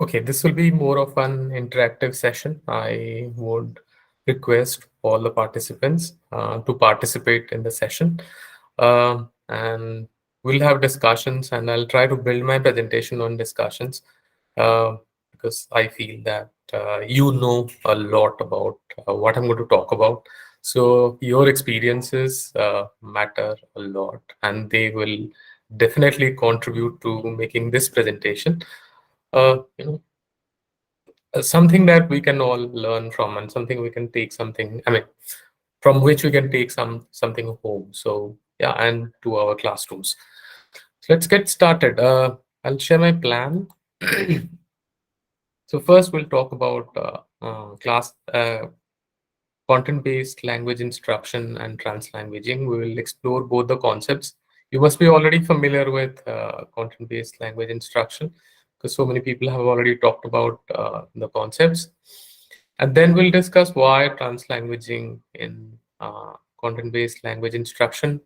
Okay, this will be more of an interactive session. I would request all the participants to participate in the session. And we'll have discussions, and I'll try to build my presentation on discussions uh, because I feel that you know a lot about what I'm going to talk about. So your experiences matter a lot, and they will definitely contribute to making this presentation something that we can all learn from, and something we can take something, I mean, from which we can take something home. So yeah, and to our classrooms. So let's get started. I'll share my plan. So first we'll talk about class content-based language instruction and translanguaging. We will explore both the concepts. You must be already familiar with content-based language instruction because so many people have already talked about the concepts. And then we'll discuss why translanguaging in content-based language instruction.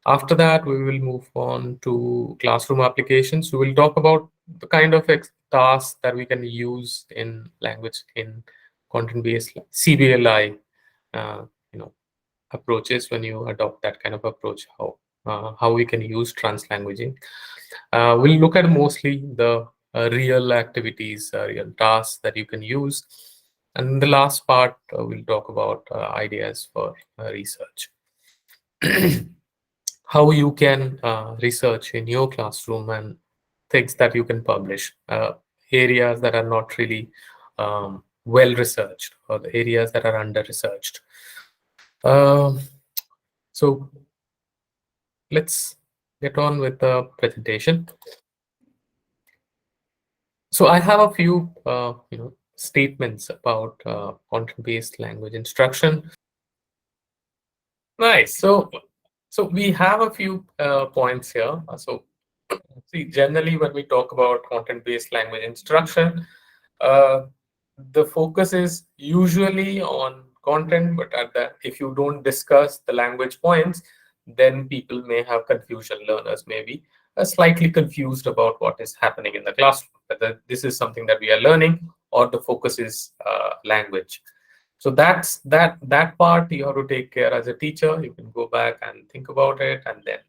After that, we will move on to classroom applications. We will talk about the kind of tasks that we can use in language in content-based CBLI, uh, you know, approaches. When you adopt that kind of approach, how we can use translanguaging. We'll look at mostly the real activities, real tasks that you can use. And in the last part, we'll talk about ideas for research. How you can research in your classroom and things that you can publish, areas that are not really well researched, or the areas that are under researched. So let's get on with the presentation. So I have a few statements about content-based language instruction. Nice. So we have a few points here. So see, generally when we talk about content-based language instruction, uh, the focus is usually on content, but at that, if you don't discuss the language points, then people may have confusion. Learners may be slightly confused about what is happening in the classroom, whether this is something that we are learning or the focus is language. So that part you have to take care as a teacher. You can go back and think about it, and then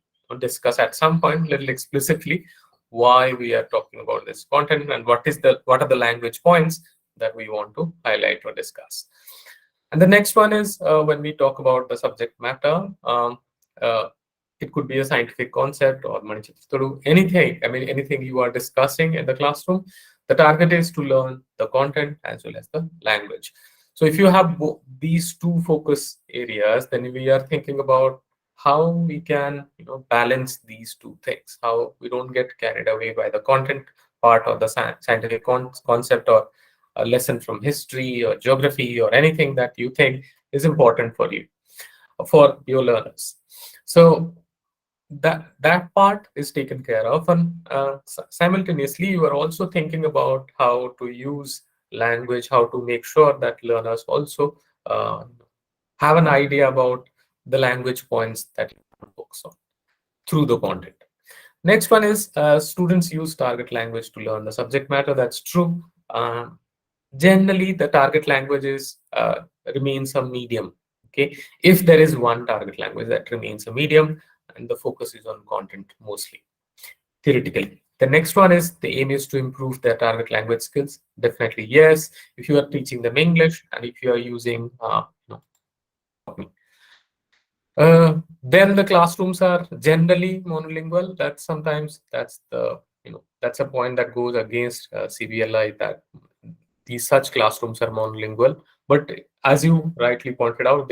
discuss at some point little explicitly why we are talking about this content and what are the language points that we want to highlight or discuss. And the next one is when we talk about the subject matter. Uh, it could be a scientific concept or anything. I mean, anything you are discussing in the classroom. The target is to learn the content as well as the language. So if you have these two focus areas, then we are thinking about how we can balance these two things, how we don't get carried away by the content part or the scientific concept or a lesson from history or geography or anything that you think is important for you, for your learners. So that part is taken care of, and simultaneously you are also thinking about how to use language, how to make sure that learners also have an idea about the language points that you focus on through the content. Next one is students use target language to learn the subject matter. That's true. Generally, the target language remains a medium. Okay, if there is one target language that remains a medium, and the focus is on content mostly, theoretically. The next one is the aim is to improve their target language skills. Definitely yes. If you are teaching them English and if you are using then the classrooms are generally monolingual. That's a point that goes against CBLI, that these such classrooms are monolingual. But as you rightly pointed out,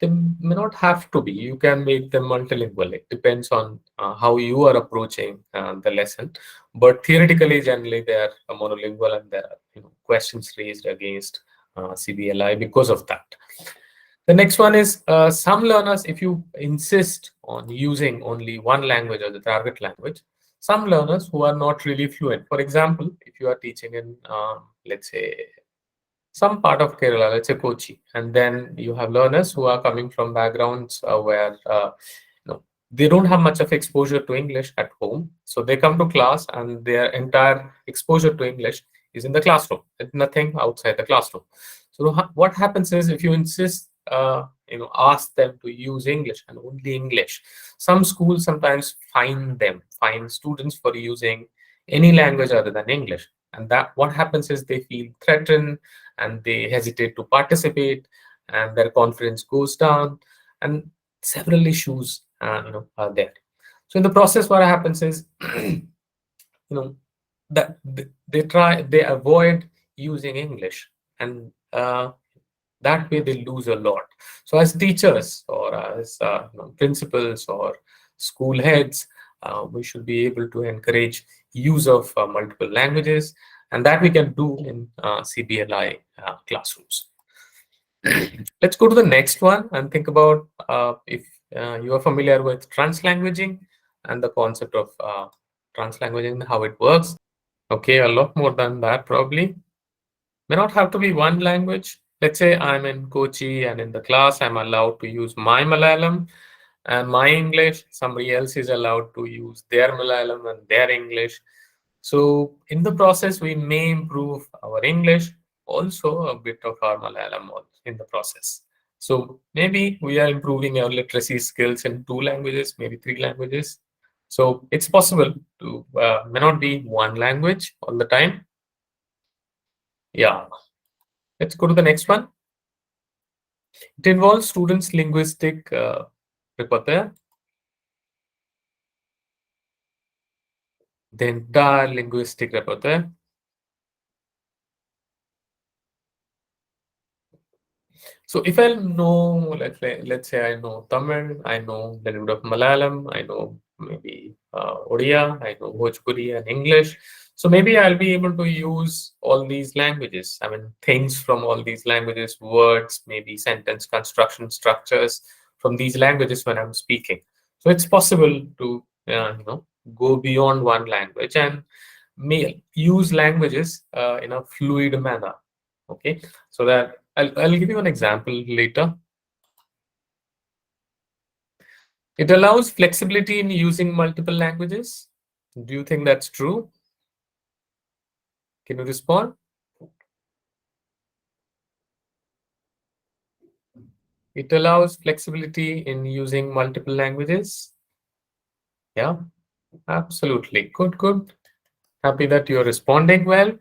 they may not have to be. You can make them multilingual. It depends on how you are approaching the lesson. But theoretically, generally, they are monolingual, and there are questions raised against CBLI because of that. The next one is some learners, if you insist on using only one language or the target language, some learners who are not really fluent. For example, if you are teaching in, let's say, some part of Kerala, let's say Kochi, and then you have learners who are coming from backgrounds where They don't have much of exposure to English at home. So they come to class and their entire exposure to English is in the classroom. It's nothing outside the classroom. So what happens is if you insist, ask them to use English and only English, some schools sometimes fine students for using any language other than English. And that what happens is they feel threatened and they hesitate to participate and their confidence goes down. And several issues are there. So in the process what happens is know that they avoid using English, and that way they lose a lot. So as teachers or as principals or school heads, we should be able to encourage use of multiple languages, and that we can do in CBLI classrooms. Let's go to the next one and think about if you are familiar with translanguaging and the concept of translanguaging, how it works. Okay, a lot more than that probably. May not have to be one language. Let's say I'm in Kochi and in the class I'm allowed to use my Malayalam and my English. Somebody else is allowed to use their Malayalam and their English. So in the process, we may improve our English, also a bit of our Malayalam in the process. So maybe we are improving our literacy skills in 2 languages, maybe 3 languages. So it's possible to may not be one language all the time. Yeah, let's go to the next one. It involves students' linguistic repertoire, the entire linguistic repertoire. So if I know, let's say I know Tamil, I know a little bit of Malayalam, I know maybe Odia, I know Bhojpuri and English. So maybe I'll be able to use all these languages. I mean, things from all these languages, words, maybe sentence construction structures from these languages when I'm speaking. So it's possible to go beyond one language and may use languages in a fluid manner. Okay, so that I'll give you an example later. It allows flexibility in using multiple languages. Do you think that's true? Can you respond? It allows flexibility in using multiple languages. Yeah, absolutely. Good, good. Happy that you're responding well.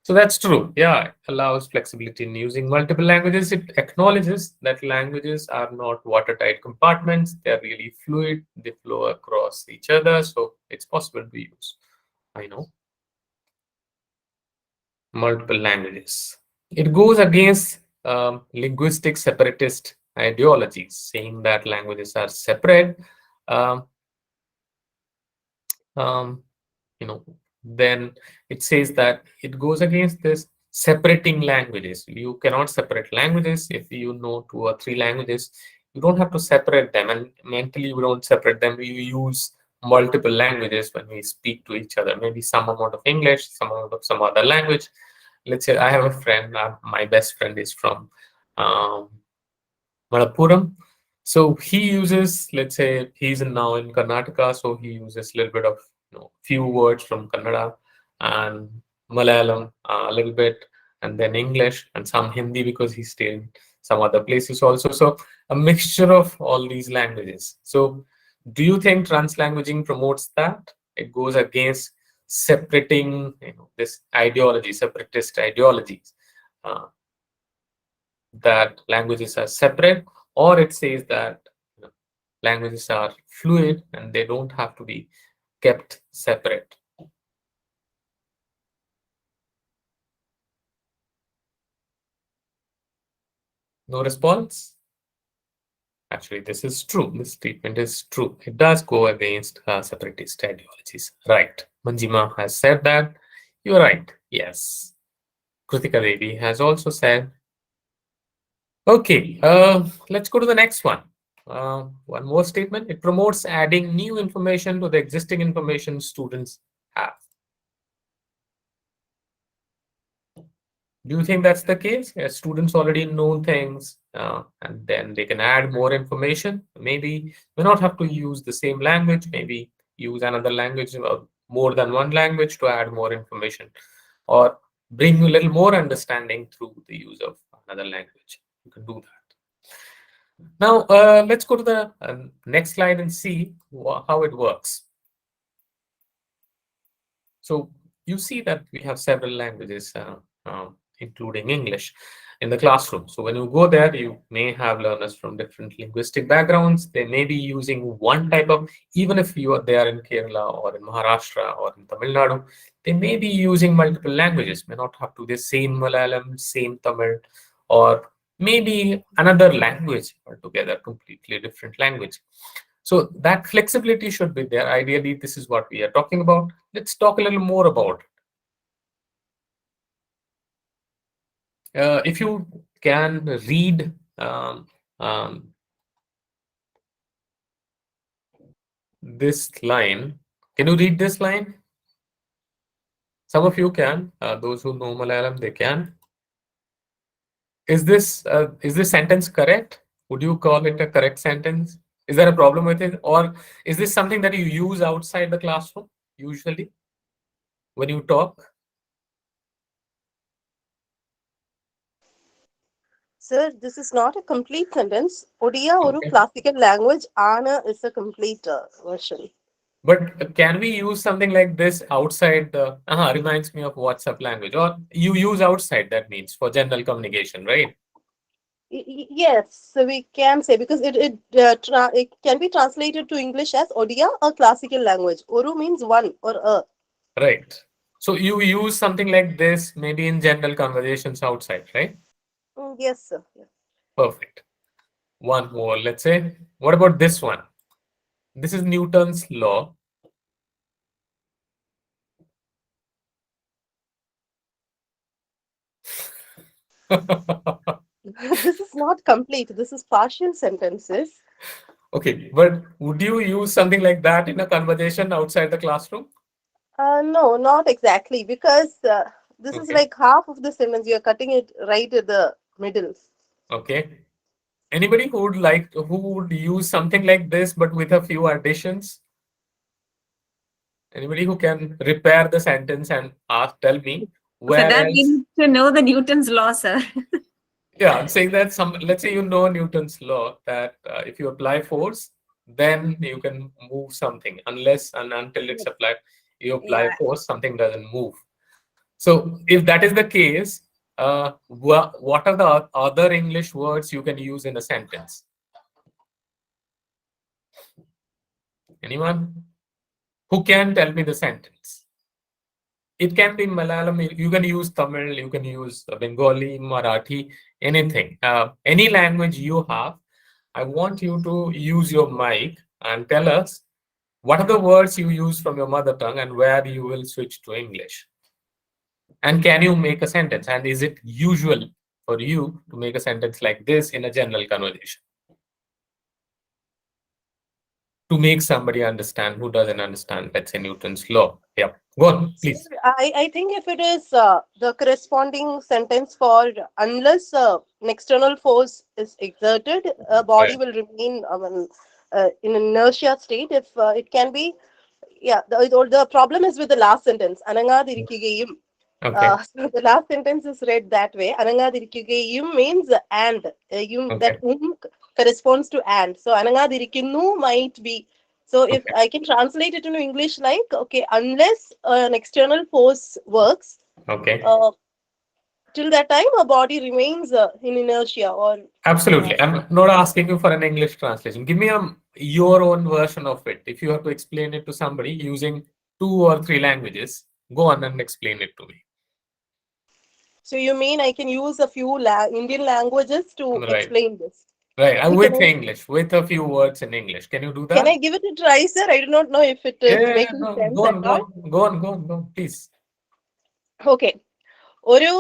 So that's true. Yeah, it allows flexibility in using multiple languages. It acknowledges that languages are not watertight compartments. They're really fluid. They flow across each other. So it's possible to use, I know, multiple languages. It goes against linguistic separatist ideologies, saying that languages are separate. Um, um, then it says that it goes against this separating languages. You cannot separate languages. If you know 2 or 3 languages, you don't have to separate them, and mentally we don't separate them. We use multiple languages when we speak to each other, maybe some amount of English, some amount of some other language. Let's say I have a friend, my best friend is from um, Malappuram. So he uses, let's say he's now in Karnataka, so he uses a little bit of few words from Kannada and Malayalam a little bit, and then English and some Hindi because he stayed in some other places also. So a mixture of all these languages. So do you think translanguaging promotes that? It goes against separating this ideology, separatist ideologies. Uh, that languages are separate, or it says that languages are fluid and they don't have to be kept separate. No response? Actually, this is true. This statement is true. It does go against separatist ideologies. Right. Manjima has said that. You're right. Yes. Kritika Devi has also said. Okay, let's go to the next one. One more statement. It promotes adding new information to the existing information students have. Do you think that's the case? Students already know things, and then they can add more information. Maybe may not have to use the same language. Maybe use another language or more than one language to add more information, or bring a little more understanding through the use of another language. You can do that. Now, let's go to the next slide and see how it works. So you see that we have several languages, including English, in the classroom. So when you go there, you may have learners from different linguistic backgrounds. They may be using one type of, even if they are in Kerala or in Maharashtra or in Tamil Nadu, they may be using multiple languages, may not have to the same Malayalam, same Tamil, or maybe another language altogether, completely different language. So that flexibility should be there. Ideally, this is what we are talking about. Let's talk a little more about it. If you can read um, this line, can you read this line? Some of you can. Those who know Malayalam, they can. Is this sentence correct? Would you call it a correct sentence? Is there a problem with it, or is this something that you use outside the classroom usually when you talk? Sir, this is not a complete sentence. Odia oru Okay. classical language, Ana is a complete version. But can we use something like this outside the, reminds me of WhatsApp language, or you use outside, that means for general communication, right? Yes, so we can say because it can be translated to English as Odia, a classical language. Oru means one or a. Right. So you use something like this maybe in general conversations outside, right? Yes, sir. Yeah. Perfect. One more, let's say. What about this one? This is Newton's law. This is not complete. This is partial sentences. Okay, but would you use something like that in a conversation outside the classroom? No, not exactly, because this is Okay, like half of the sentence. You're cutting it right at the middle. okay. Anybody who would use something like this but with a few additions? Anybody who can repair the sentence and tell me For where that, we else? need to know the Newton's law, sir. Yeah, I'm saying that let's say you know Newton's law that if you apply force, then you can move something. Unless and until it's applied, you apply Yeah. force, something doesn't move. So if that is the case, what are the other English words you can use in a sentence? Anyone who can tell me the sentence? It can be Malayalam. You can use Tamil. You can use Bengali, Marathi, anything. Any language you have. I want you to use your mic and tell us what are the words you use from your mother tongue and where you will switch to English. And can you make a sentence? And is it usual for you to make a sentence like this in a general conversation to make somebody understand who doesn't understand, let's say, Newton's law? Yeah, go on, So please. I think if it is the corresponding sentence for unless an external force is exerted, a body Right. will remain in an inertia state. If it can be, yeah, the problem is with the last sentence. Anangadirikigeyum. Okay. So the last sentence is read that way. Anangadirikigeyum means and. That Okay. corresponds to and. So anangadirikinu might be. So if Okay. I can translate it into English like, okay, unless an external force works, Okay. uh, till that time a body remains in inertia or uh, Absolutely. I'm not asking you for an English translation. Give me your own version of it. If you have to explain it to somebody using 2 or 3 languages, go on and explain it to me. so you mean I can use a few Indian languages to Right. explain this? Right. Can With I English, with a few words in English. Can you do can that? I give it a try, sir? I do not know if it Yeah, is yeah, yeah. making No, sense go at on, go all. on, go on, go on, go on, please. Okay. ഒരു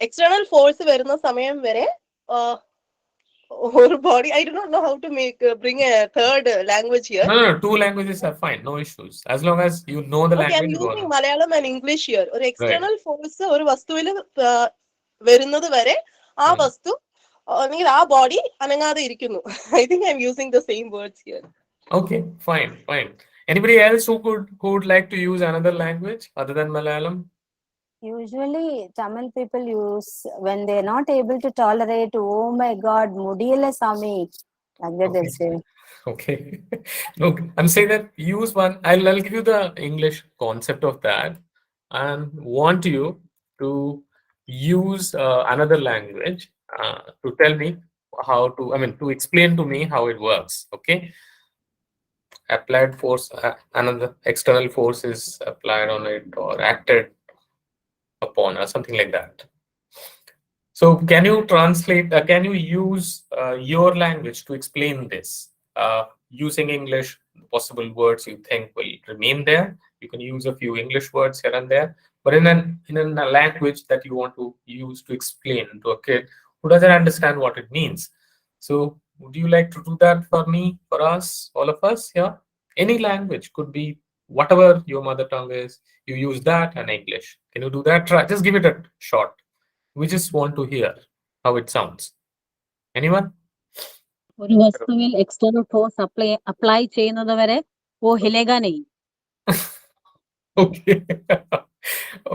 external force വരുന്ന സമയം വരെ ഒരു body, I do not know how to bring a third language here. No, no, no. 2 languages are fine. No issues. As long as you know the Okay, I'm language, go using on. Malayalam and English here. ഒരു Right. external force ഒരു വസ്തുവിൽ വരുന്നത് വരെ ആ വസ്തു അല്ലെങ്കിൽ ആ body അനങ്ങാതെ ഇരിക്കുന്നു. I think I M using the same words here. Okay, fine, fine. Anybody else who would like to use another language other than Malayalam? Usually, Tamil people use when they're not able to tolerate, oh my God, mudiyala Sami. Like that Okay. they'll say. Okay. Look, I'm saying that use one. I'll give you the English concept of that and want you to use another language to tell me how to, I mean, to explain to me how it works. Okay. Applied force, another external force is applied on it or acted upon or something like that. So can you translate, can you use your language to explain this? Using English, possible words you think will remain there. You can use a few English words here and there, but in a language that you want to use to explain to a kid who doesn't understand what it means. So would you like to do that for me, for us, all of us here? Any language, could be whatever your mother tongue is, you use that and English. Can you do that? Try, just give it a shot. We just want to hear how it sounds. Anyone? ഒരു വസ്തുവിൽ external force apply ചെയ്യുന്നത് വരെ ഓ ഹിലേഗാ നെയ്. Okay.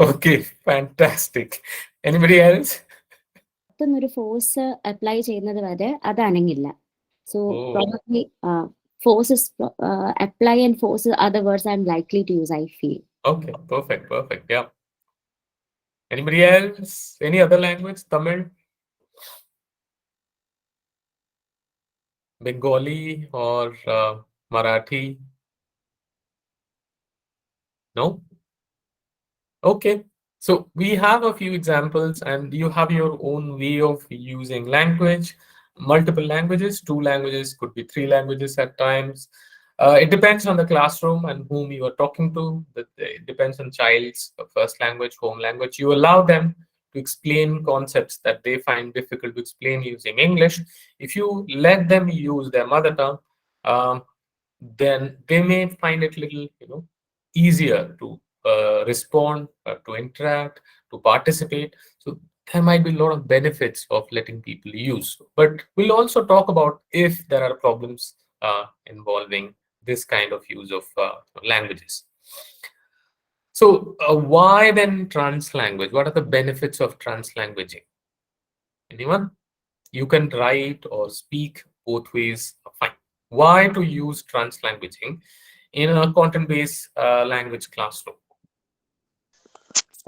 Okay, fantastic. Anybody else? ഒരു force apply ചെയ്യുന്നത് വരെ അത് അനങ്ങില്ല. So probably forces apply and forces are the words I'm likely to use, I feel. Okay, perfect, perfect. Yeah. Anybody else? Any other language? Tamil? Bengali or Marathi? No? Okay. So we have a few examples and you have your own way of using language, multiple languages, 2 languages, could be 3 languages at times. It depends on the classroom and whom you are talking to. It depends on child's first language, home language. You allow them to explain concepts that they find difficult to explain using English. If you let them use their mother tongue, then they may find it little, easier to respond, to interact, to participate. So there might be a lot of benefits of letting people use. But we'll also talk about if there are problems involving this kind of use of languages. So why then translanguage? What are the benefits of translanguaging? Anyone? You can write or speak both ways, fine. Why to use translanguaging in a content-based language classroom?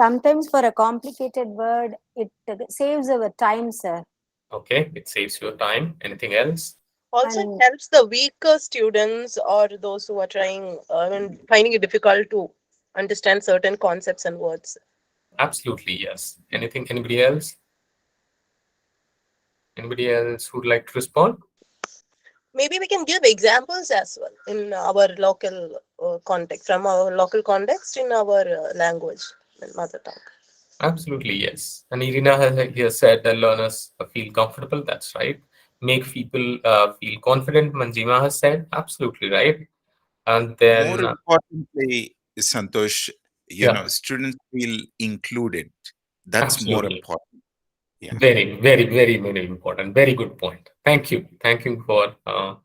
Sometimes for a complicated word, it saves our time, sir. Okay, it saves your time. Anything else? Also, it And helps the weaker students or those who are trying, finding it difficult to understand certain concepts and words. Absolutely, yes. Anybody else? Anybody else who'd like to respond? Maybe we can give examples as well in our local context, from our local context in our language and mother tongue. Absolutely, yes. And Irina has here said that learners feel comfortable. That's right. Make people feel confident. Manjima has said absolutely right. And then More importantly, Santosh, Yeah. students feel included. That's more absolutely important. Yeah. very, very, very, very important. Very good point. Thank you. Thank you for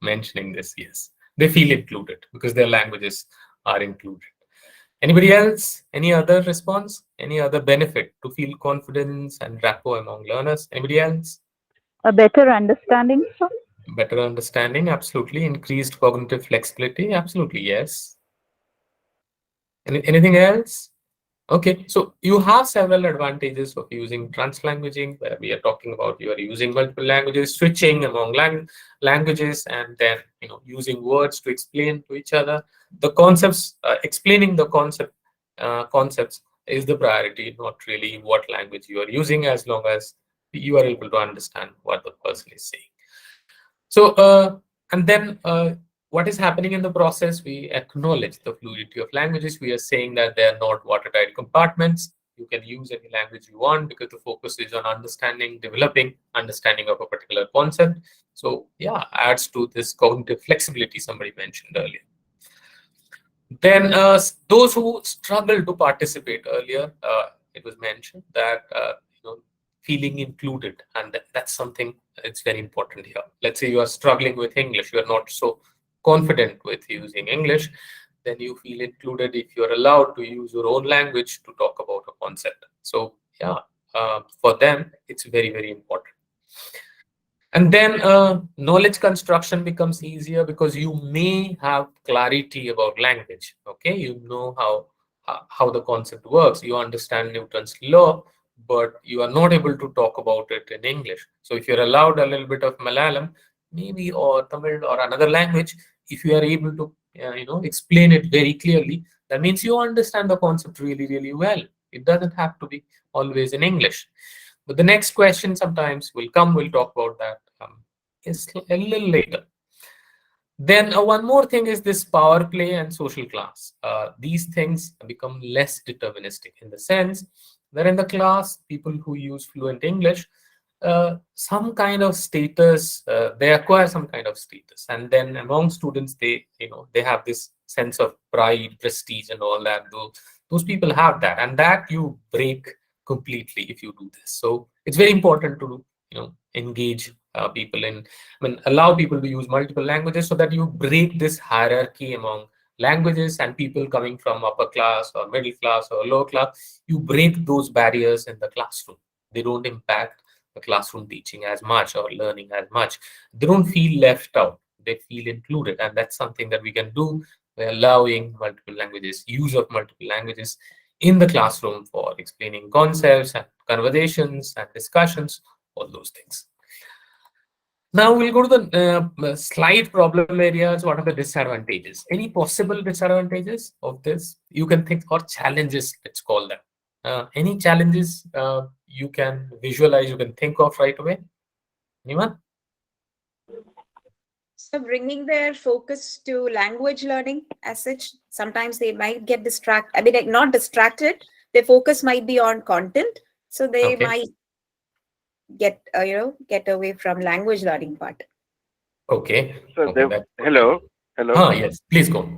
mentioning this. Yes, they feel included because their languages are included. Anybody else? Any other response? Any other benefit to feel confidence and rapport among learners? Anybody else? A better understanding, sir. Better understanding, absolutely. Increased cognitive flexibility, absolutely, yes. Anything else? Okay, so you have several advantages of using translanguaging, where we are talking about you are using multiple languages, switching among languages, and then using words to explain to each other. The concepts, explaining the concepts is the priority, not really what language you are using, as long as you are able to understand what the person is saying. So, and then what is happening in the process? We acknowledge the fluidity of languages. We are saying that they are not watertight compartments. You can use any language you want because the focus is on understanding, developing understanding of a particular concept. So, yeah, adds to this cognitive flexibility somebody mentioned earlier. Then those who struggle to participate earlier, it was mentioned that feeling included, and that's something it's very important here. Let's say you are struggling with English, you are not so confident with using English, then you feel included if you're allowed to use your own language to talk about a concept. So yeah, for them it's very, very important. And then knowledge construction becomes easier because you may have clarity about language. Okay, you know how the concept works. You understand Newton's law, but you are not able to talk about it in English. So if you're allowed a little bit of Malayalam, maybe, or Tamil or another language, if you are able to explain it very clearly, that means you understand the concept really, really well. It doesn't have to be always in English. But the next question sometimes will come, we'll talk about that is a little later. Then one more thing is this power play and social class. These things become less deterministic in the sense that in the class, people who use fluent English, some kind of status, they acquire some kind of status. And then among students, they have this sense of pride, prestige, and all that. Those people have that, and that you break completely if you do this. So it's very important to engage people in, allow people to use multiple languages so that you break this hierarchy among languages and people coming from upper class or middle class or lower class. You break those barriers in the classroom. They don't impact the classroom teaching as much or learning as much. They don't feel left out. They feel included, and that's something that we can do by allowing multiple languages, use of multiple languages in the classroom for explaining concepts and conversations and discussions, all those things. Now we'll go to the slight problem areas. What are the disadvantages? Any possible disadvantages of this? You can think, or challenges, let's call them. Any challenges you can visualize, you can think of right away? Anyone? So bringing their focus to language learning as such, sometimes they might get distracted. I mean, like, not distracted. Their focus might be on content, so they might get get away from language learning part. Okay. So okay, hello. Yes, please go.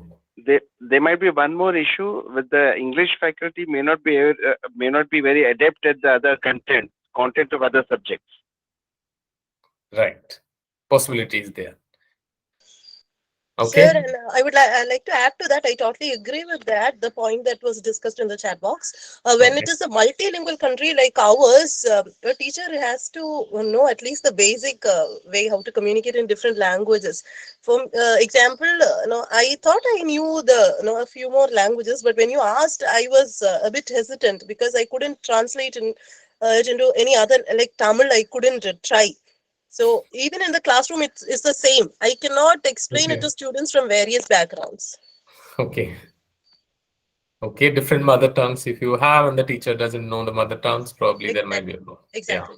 There might be one more issue with the English faculty may not be very adept at the other content of other subjects. Right. Possibility is there. Okay. Sir, and I would like to add to that. I totally agree with that. The point that was discussed in the chat box. When it is a multilingual country like ours, a teacher has to know at least the basic way how to communicate in different languages. For example, I thought I knew a few more languages, but when you asked, I was a bit hesitant because I couldn't translate it into any other, like Tamil. I couldn't try. So even in the classroom, it's the same. I cannot explain it to students from various backgrounds. Okay. Okay, different mother tongues. If you have and the teacher doesn't know the mother tongues, probably there might be a problem. Exactly.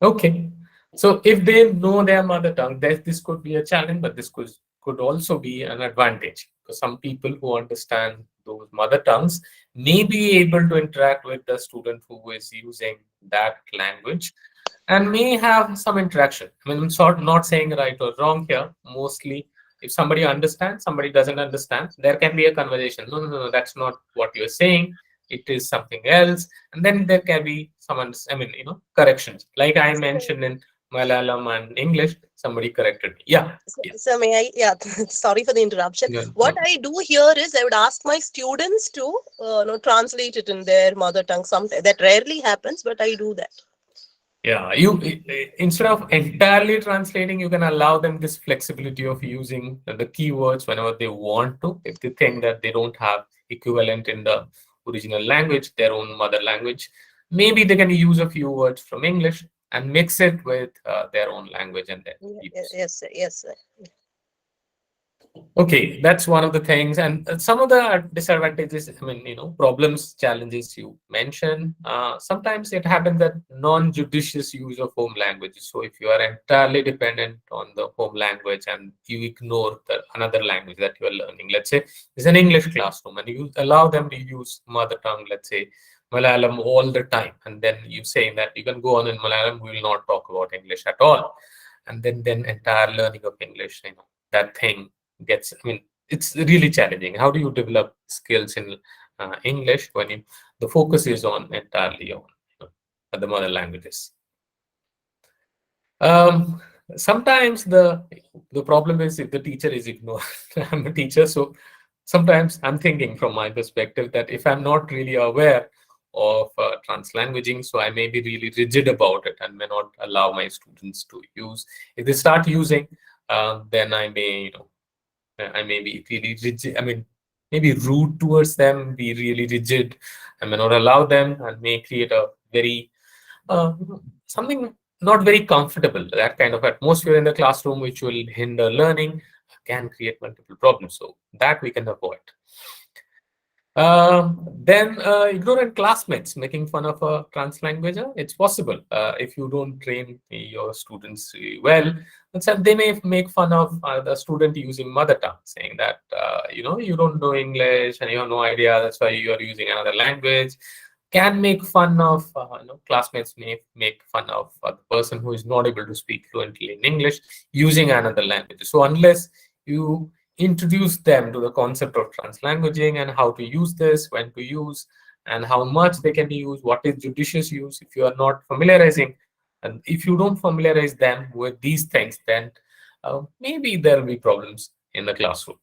Yeah. Okay. So if they know their mother tongue, this could be a challenge, but this could also be an advantage. Because some people who understand those mother tongues may be able to interact with the student who is using that language and may have some interaction. I mean, I'm not saying right or wrong here. Mostly, if somebody understands, somebody doesn't understand, there can be a conversation. No, that's not what you're saying. It is something else. And then there can be some, corrections. Like I mentioned in Malayalam and English, somebody corrected me. Yeah. So may I? Yeah. Sorry for the interruption. What I do here is I would ask my students to translate it in their mother tongue. Sometimes that rarely happens, but I do that. Yeah, instead of entirely translating, you can allow them this flexibility of using the keywords whenever they want to. If they think that they don't have equivalent in the original language, their own mother language, maybe they can use a few words from English and mix it with their own language and then yes, sir. Okay, that's one of the things. And some of the disadvantages, problems, challenges you mentioned. Sometimes it happens that non-judicious use of home languages. So if you are entirely dependent on the home language and you ignore another language that you are learning, let's say it's an English classroom and you allow them to use mother tongue, let's say Malayalam all the time. And then you say that you can go on in Malayalam, we will not talk about English at all. And then entire learning of English, that thing gets, it's really challenging. How do you develop skills in English when the focus is on entirely on other mother languages. Sometimes the problem is if the teacher is ignored. I'm a teacher, so sometimes I'm thinking from my perspective that if I'm not really aware of translanguaging, so I may be really rigid about it and may not allow my students to use. If they start using, then I may, I may be really rigid. I mean, maybe rude towards them, be really rigid. I may not allow them, and may create a very uh, something not very comfortable. That kind of atmosphere in the classroom, which will hinder learning, can create multiple problems. So that we can avoid. Then ignorant classmates making fun of a translanguager. It's possible if you don't train your students well. So they may make fun of the student using mother tongue, saying that you don't know English and you have no idea. That's why you are using another language. Can make fun of classmates may make fun of the person who is not able to speak fluently in English using another language. So unless you introduce them to the concept of translanguaging and how to use this, when to use, and how much they can be used, what is judicious use. If you are not familiarizing, and if you don't familiarize them with these things, then maybe there will be problems in the classroom.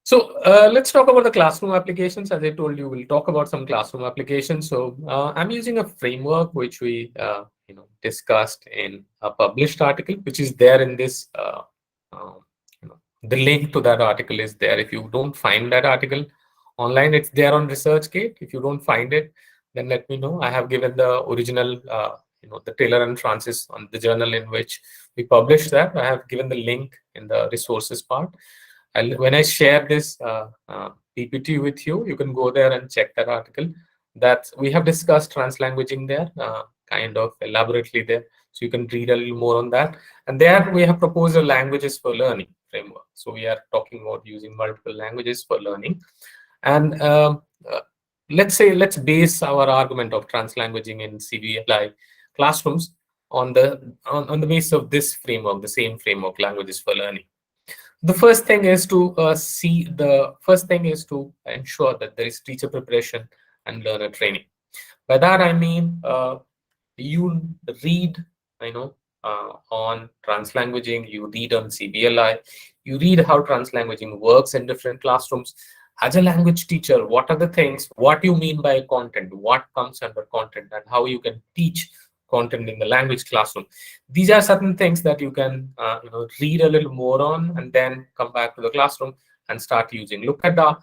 So let's talk about the classroom applications. As I told you, we'll talk about some classroom applications. So I'm using a framework which we discussed in a published article, which is there in this. The link to that article is there. If you don't find that article online, it's there on ResearchGate. If you don't find it, then let me know. I have given the original, the Taylor and Francis on the journal in which we published that. I have given the link in the resources part. When I share this PPT with you, you can go there and check that article. That we have discussed translanguaging there, kind of elaborately there. So you can read a little more on that. And there we have proposed a languages for learning framework. So we are talking about using multiple languages for learning. And let's base our argument of translanguaging in CBLI classrooms on the basis of this framework, the same framework, languages for learning. The first thing is to ensure that there is teacher preparation and learner training. By that I mean you read, on translanguaging, you read on CBLI, you read how translanguaging works in different classrooms. As a language teacher, what are the things, what you mean by content, what comes under content, and how you can teach content in the language classroom. These are certain things that you can read a little more on and then come back to the classroom and start using. Look at the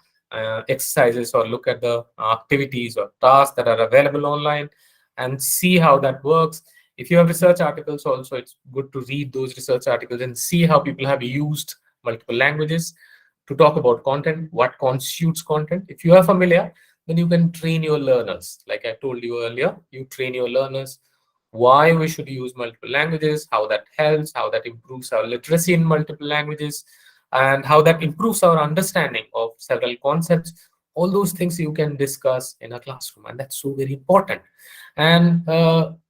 exercises or look at the activities or tasks that are available online and see how that works. If you have research articles also, it's good to read those research articles and see how people have used multiple languages to talk about content, what constitutes content. If you are familiar, then you can train your learners. Like I told you earlier, you train your learners why we should use multiple languages, how that helps, how that improves our literacy in multiple languages, and how that improves our understanding of several concepts. All those things you can discuss in a classroom, and that's so very important. And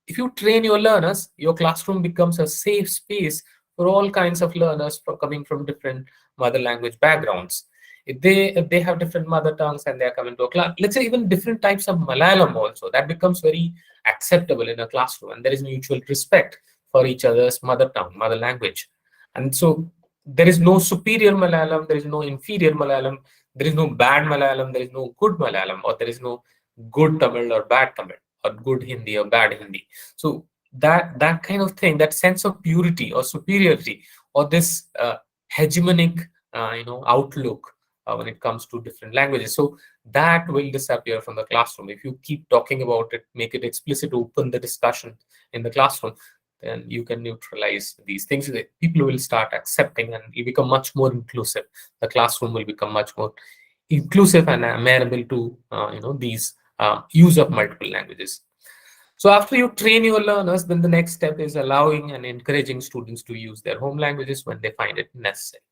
if you train your learners, your classroom becomes a safe space for all kinds of learners coming from different mother language backgrounds. If they have different mother tongues and they are coming to a class, let's say even different types of Malayalam also, that becomes very acceptable in a classroom, and there is mutual respect for each other's mother tongue, mother language. And so there is no superior Malayalam, there is no inferior Malayalam, there is no bad Malayalam, there is no good Malayalam, or there is no good Tamil or bad Tamil, or good Hindi or bad Hindi. So that kind of thing, that sense of purity or superiority, or this hegemonic outlook when it comes to different languages, so that will disappear from the classroom. If you keep talking about it, make it explicit, open the discussion in the classroom, then you can neutralize these things. People will start accepting and you become much more inclusive. The classroom will become much more inclusive and amenable to these use of multiple languages. So after you train your learners, then the next step is allowing and encouraging students to use their home languages when they find it necessary.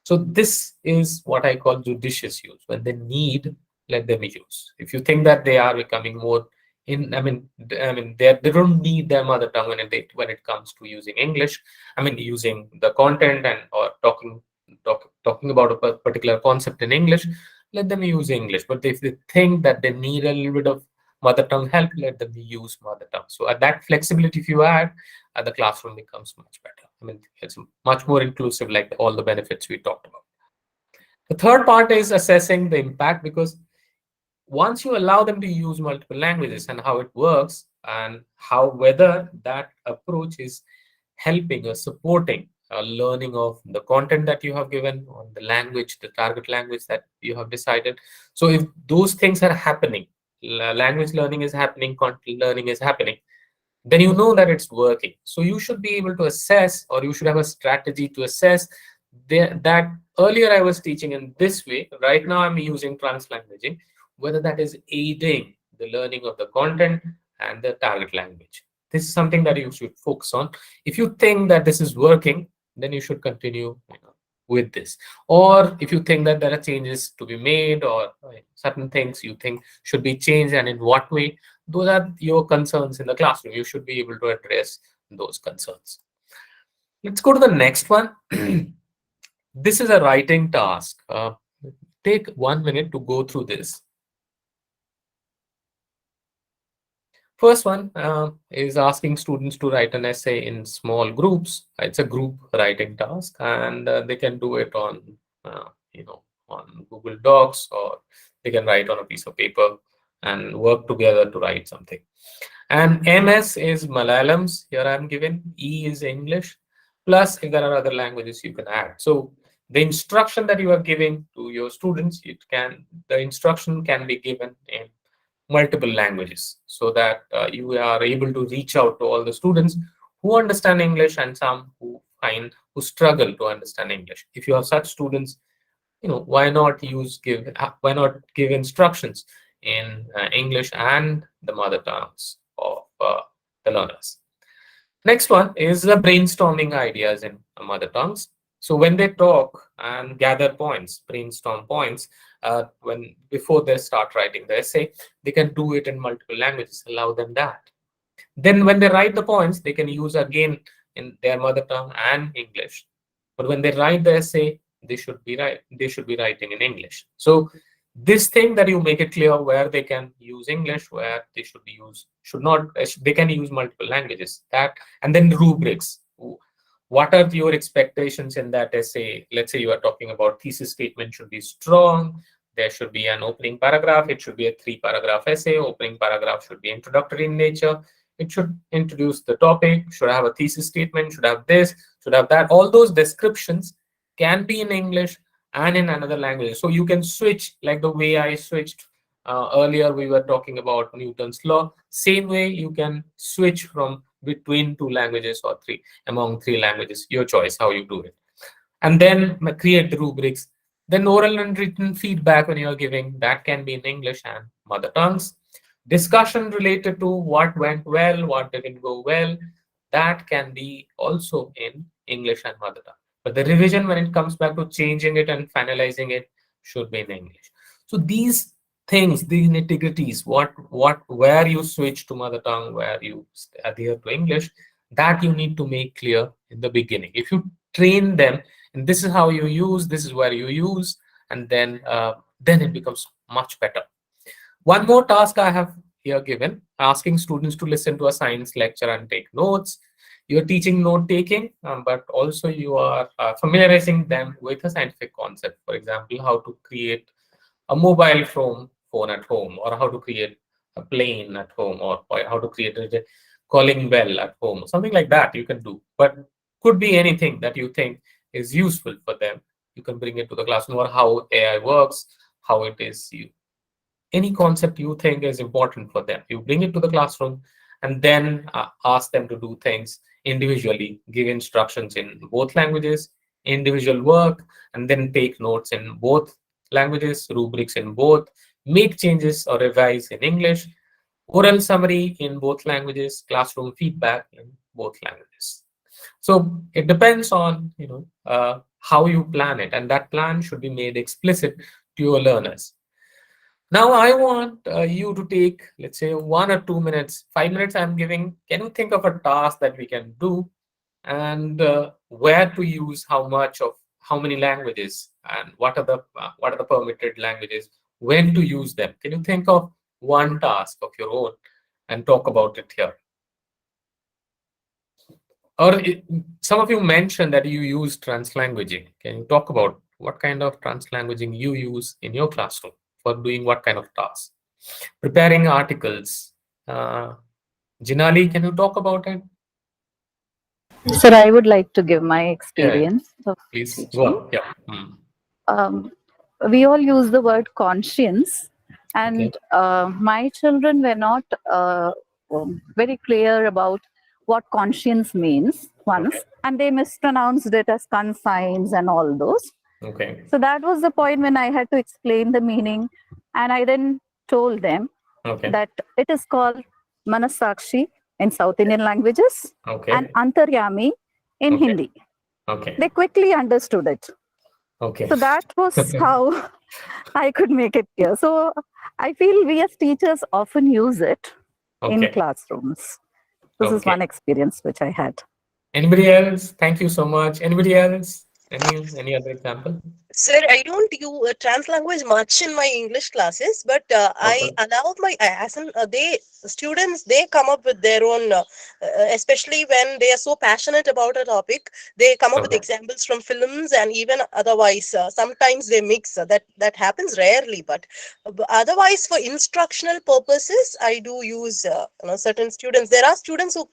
So this is what I call judicious use. When they need, let them use. If you think that they are becoming more they don't need their mother tongue when it comes to using English. Using the content and or talking about a particular concept in English. let them use English. But if they think that they need a little bit of mother tongue help, let them use mother tongue. So at that flexibility, if you add, the classroom becomes much better. I mean, it's much more inclusive, like all the benefits we talked about. The third part is assessing the impact, because once you allow them to use multiple languages and how it works, and how whether that approach is helping or supporting learning of the content that you have given on the language, the target language that you have decided. So if those things are happening, language learning is happening, content learning is happening, then you know that it's working. So you should be able to assess, or you should have a strategy to assess that earlier I was teaching in this way, right now I'm using translanguaging, whether that is aiding the learning of the content and the target language. This is something that you should focus on. If you think that this is working, then you should continue, with this. Or if you think that there are changes to be made, or certain things you think should be changed and in what way, those are your concerns in the classroom. You should be able to address those concerns. Let's go to the next one. This is a writing task. Take 1 minute to go through this. First one is asking students to write an essay in small groups. It's a group writing task, and they can do it on, on Google Docs, or they can write on a piece of paper and work together to write something. And MS is Malayalam's. Here I'm given. E is English. Plus, if there are other languages, you can add. So the instruction that you are giving to your students, the instruction can be given in multiple languages, so that you are able to reach out to all the students who understand English and some who struggle to understand English. If you have such students, why not give instructions in English and the mother tongues of the learners. Next one is the brainstorming ideas in mother tongues. So when they talk and gather points, brainstorm points, when before they start writing the essay, they can do it in multiple languages. Allow them that. Then when they write the points, they can use again in their mother tongue and English. But when they write the essay, they should be writing in English. So this thing that you make it clear where they can use English, where they should not, they can use multiple languages. That, and then rubrics. What are your expectations in that essay? Let's say you are talking about thesis statement should be strong. There should be an opening paragraph. It should be a 3-paragraph essay. Opening paragraph should be introductory in nature. It should introduce the topic, should have a thesis statement, should have this, should have that. All those descriptions can be in English and in another language. So you can switch, like the way I switched earlier, we were talking about Newton's law. Same way you can switch from between 2 languages or among 3 languages, your choice how you do it. And then create the rubrics. Then oral and written feedback when you are giving, that can be in English and mother tongues. Discussion related to what went well, what didn't go well, that can be also in English and mother tongue. But the revision, when it comes back to changing it and finalizing it, should be in English. So these things, these nitty-gritties, where you switch to mother tongue, where you adhere to English, that you need to make clear in the beginning. If you train them, and this is how you use, this is where you use, and then it becomes much better. One more task I have here given, asking students to listen to a science lecture and take notes. You're teaching note taking, but also you are familiarizing them with a scientific concept. For example, how to create a mobile phone at home, or how to create a plane at home, or how to create a calling bell at home, something like that you can do. But could be anything that you think is useful for them. You can bring it to the classroom, or how AI works, how it is any concept you think is important for them. You bring it to the classroom, and then ask them to do things individually, give instructions in both languages, individual work, and then take notes in both languages, rubrics in both, make changes or revise in English, oral summary in both languages, classroom feedback in both languages. So it depends on how you plan it, and that plan should be made explicit to your learners. Now I want you to take, let's say, 1 or 2 minutes, 5 minutes I'm giving. Can you think of a task that we can do, and where to use how much of how many languages and what are the permitted languages, when to use them. Can you think of one task of your own and talk about it here? Or some of you mentioned that you use translanguaging. Can you talk about what kind of translanguaging you use in your classroom for doing what kind of tasks? Preparing articles. Jinali, can you talk about it? Sir, I would like to give my experience of Please teaching. go on. Yeah. We all use the word conscience, and my children were not very clear about what conscience means once, and they mispronounced it as conscience and all those. So that was the point when I had to explain the meaning, and I then told them that it is called Manasakshi in South Indian languages and Antaryami in Hindi. They quickly understood it. So that was how I could make it clear. So I feel we as teachers often use it in classrooms. This is one experience which I had. Anybody else? Thank you so much. Anybody else? Any other example? Sir, I don't use translanguage much in my English classes, but I allow my students, they come up with their own, especially when they are so passionate about a topic, they come up with examples from films and even otherwise. Sometimes they mix. That happens rarely, but otherwise for instructional purposes, I do use certain students. There are students who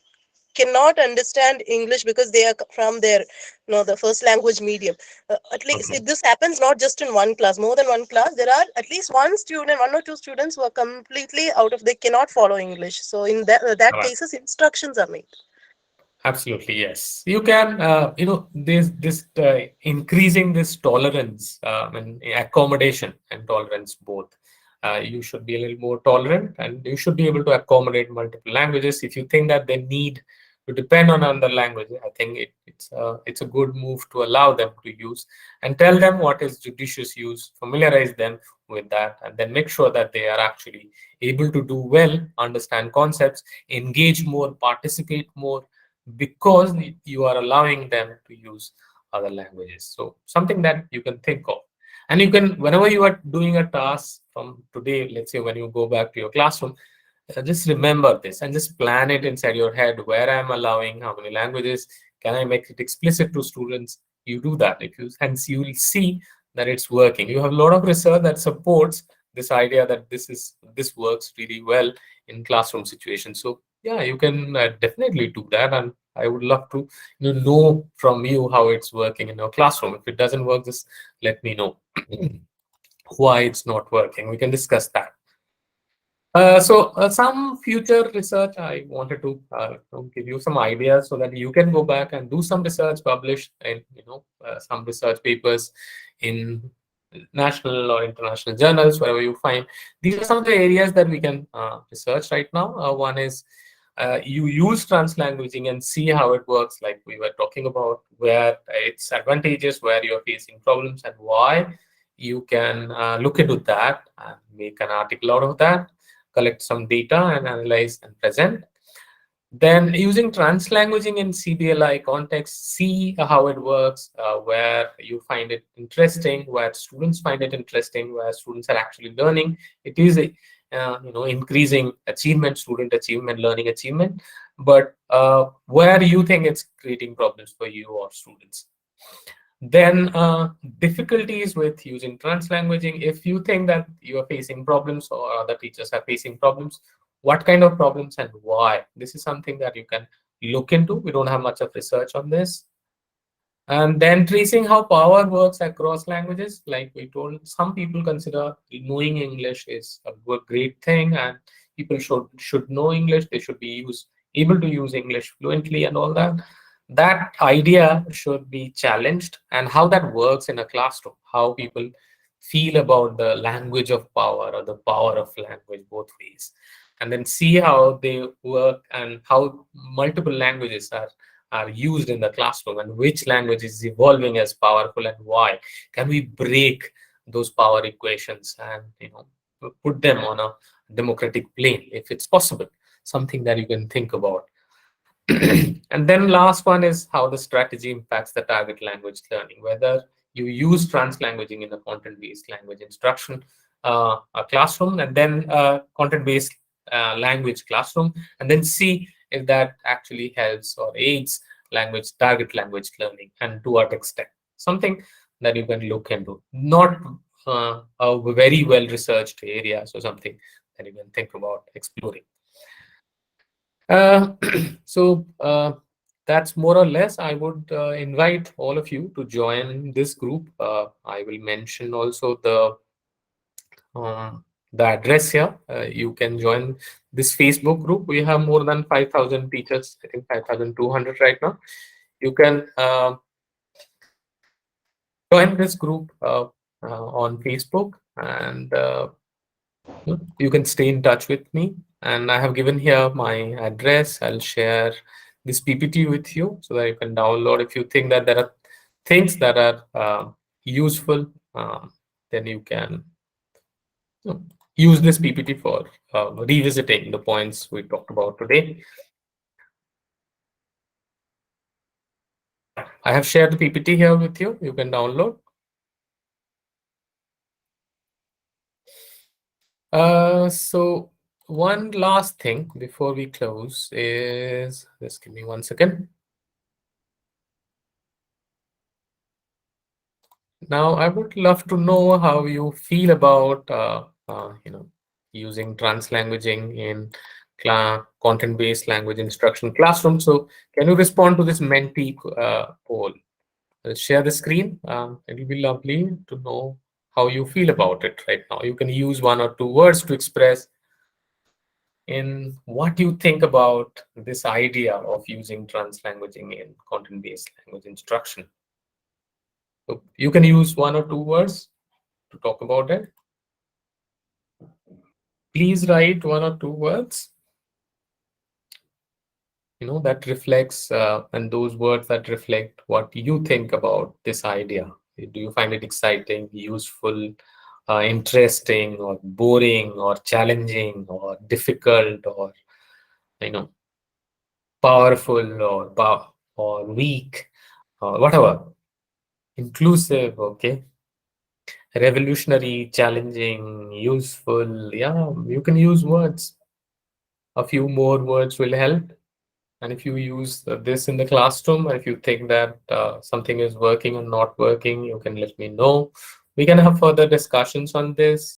cannot understand English because they are from their the first language medium. At least this happens not just in one class, more than one class. There are at least one or two students who are completely out of, they cannot follow English. So in that cases, instructions are made. Absolutely, yes. You can, this increasing this tolerance and accommodation and tolerance both. You should be a little more tolerant, and you should be able to accommodate multiple languages. If you think that they need to depend on another language, I think it's a good move to allow them to use and tell them what is judicious use, familiarize them with that, and then make sure that they are actually able to do well, understand concepts, engage more, participate more, because you are allowing them to use other languages. So something that you can think of. And you can, whenever you are doing a task from today, let's say when you go back to your classroom, just remember this and just plan it inside your head, where I'm allowing, how many languages, can I make it explicit to students? You do that. Hence you will see that it's working. You have a lot of research that supports this idea that this works really well in classroom situations. So yeah, you can definitely do that, and I would love to know from you how it's working in your classroom. If it doesn't work, just let me know why it's not working. We can discuss that. Some future research, I wanted to give you some ideas so that you can go back and do some research, publish in some research papers in national or international journals, wherever you find. These are some of the areas that we can research right now. One is you use translanguaging and see how it works, like we were talking about, where its advantages, where you're facing problems, and why. You can look into that and make an article out of that, collect some data and analyze and present. Then using translanguaging in CBLI context, see how it works, where you find it interesting, where students find it interesting, where students are actually learning. It is increasing achievement, student achievement, learning achievement, but where you think it's creating problems for you or students. Then difficulties with using translanguaging. If you think that you are facing problems or other teachers are facing problems, what kind of problems and why? This is something that you can look into. We don't have much of research on this. And then tracing how power works across languages. Like we told, some people consider knowing English is a great thing, and people should know English. They should be able to use English fluently and all that. That idea should be challenged, and how that works in a classroom, how people feel about the language of power or the power of language, both ways, and then see how they work and how multiple languages are used in the classroom, and which language is evolving as powerful and why. Can we break those power equations and put them on a democratic plane if it's possible? Something that you can think about. And then last one is how the strategy impacts the target language learning, whether you use translanguaging in the content-based language instruction a classroom, and then content-based language classroom, and then see if that actually helps or aids target language learning, and to what extent. Something that you can look into. Not a very well-researched area, so something that you can think about exploring. Uh, so that's more or less. I would invite all of you to join this group. I will mention also the address here. You can join this Facebook group. We have more than 5,000 teachers, I think 5,200 right now. You can join this group on Facebook, and you can stay in touch with me. And I have given here my address. I'll share this PPT with you so that you can download. If you think that there are things that are useful, then you can use this PPT for revisiting the points we talked about today. I have shared the PPT here with you. You can download. So one last thing before we close is, just give me 1 second. Now, I would love to know how you feel about using translanguaging in content-based language instruction classroom. So, can you respond to this Menti poll? I'll share the screen. It will be lovely to know how you feel about it right now. You can use 1 or 2 words to express in what you think about this idea of using translanguaging in content-based language instruction. So you can use 1 or 2 words to talk about it. Please write 1 or 2 words, that reflects, and those words that reflect what you think about this idea. Do you find it exciting, useful, interesting, or boring, or challenging, or difficult, or powerful, or weak, or whatever? Inclusive, okay? Revolutionary, challenging, useful. Yeah, you can use words. A few more words will help. And if you use this in the classroom, or if you think that something is working or not working, you can let me know. We can have further discussions on this.